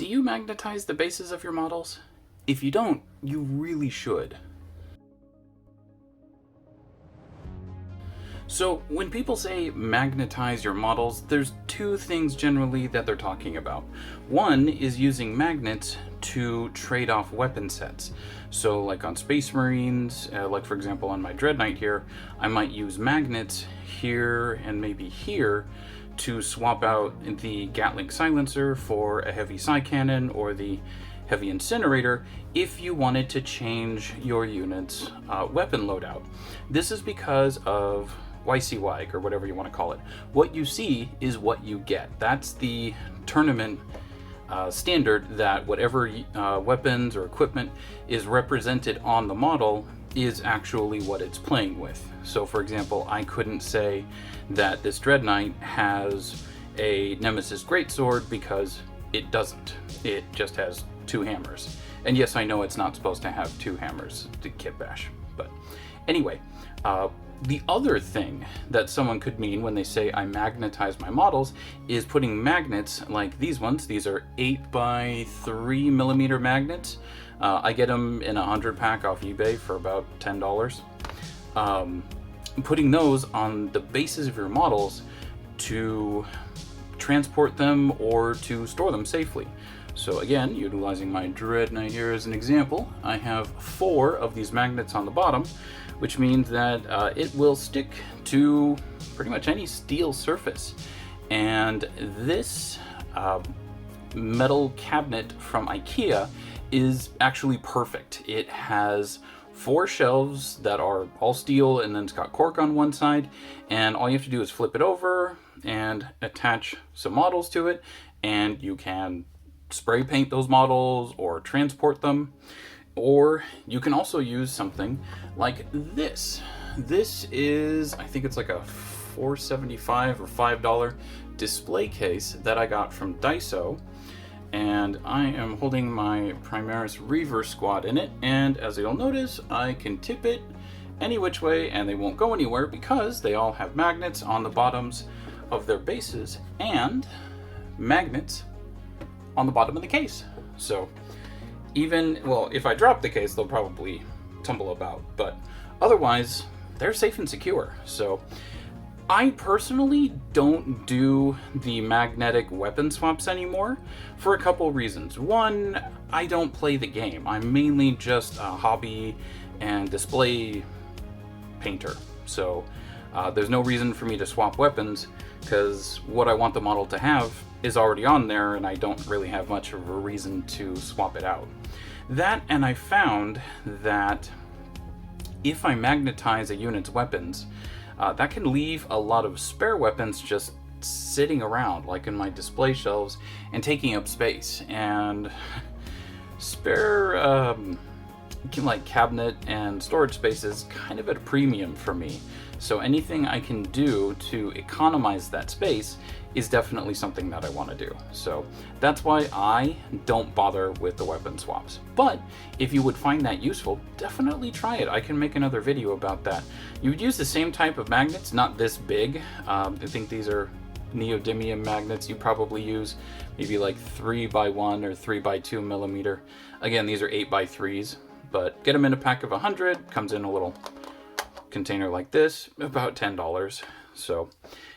Do you magnetize the bases of your models? If you don't, you really should. So when people say magnetize your models, there's two things generally that they're talking about. One is using magnets to trade off weapon sets. So like on Space Marines, like for example on my Dread Knight here, I might use magnets here and maybe here to swap out the Gatling silencer for a heavy psi cannon or the heavy incinerator if you wanted to change your unit's weapon loadout. This is because of YCY, or whatever you want to call it. What you see is what you get. That's the tournament standard, that whatever weapons or equipment is represented on the model is actually what it's playing with. So for example, I couldn't say that this Dread Knight has a Nemesis Greatsword because it doesn't. It just has 2 hammers. And yes, I know it's not supposed to have 2 hammers to kit bash, but anyway, the other thing that someone could mean when they say I magnetize my models is putting magnets like these ones. These are 8x3mm magnets. I get them in a 100 pack off eBay for about $10. Putting those on the bases of your models to transport them or to store them safely. So again, utilizing my Dread Knight here as an example, I have 4 of these magnets on the bottom, which means that it will stick to pretty much any steel surface. And this metal cabinet from Ikea is actually perfect. It has 4 shelves that are all steel, and then it's got cork on one side, and all you have to do is flip it over and attach some models to it, and you can spray paint those models or transport them. Or you can also use something like this. This is, I think it's like a $4.75 or $5 display case that I got from Daiso. And I am holding my Primaris Reaver Squad in it. And as you'll notice, I can tip it any which way and they won't go anywhere because they all have magnets on the bottoms of their bases and magnets on the bottom of the case. So even, well, if I drop the case, they'll probably tumble about, but otherwise they're safe and secure. So I personally don't do the magnetic weapon swaps anymore for a couple reasons. One, I don't play the game. I'm mainly just a hobby and display painter. So there's no reason for me to swap weapons because what I want the model to have is already on there and I don't really have much of a reason to swap it out. That, and I found that if I magnetize a unit's weapons, that can leave a lot of spare weapons just sitting around, like in my display shelves, and taking up space. And spare like cabinet and storage space is kind of at a premium for me. So anything I can do to economize that space is definitely something that I want to do. So that's why I don't bother with the weapon swaps. But if you would find that useful, definitely try it. I can make another video about that. You would use the same type of magnets, not this big. I think these are neodymium magnets. You probably use maybe like 3x1 or 3x2 millimeter. Again, these are 8x3s, but get them in a pack of 100. Comes in a little container like this, about $10. So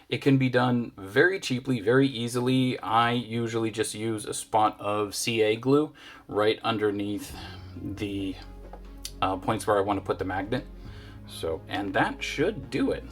it can be done very cheaply, very easily. I usually just use a spot of CA glue right underneath the points where I want to put the magnet. So, and that should do it.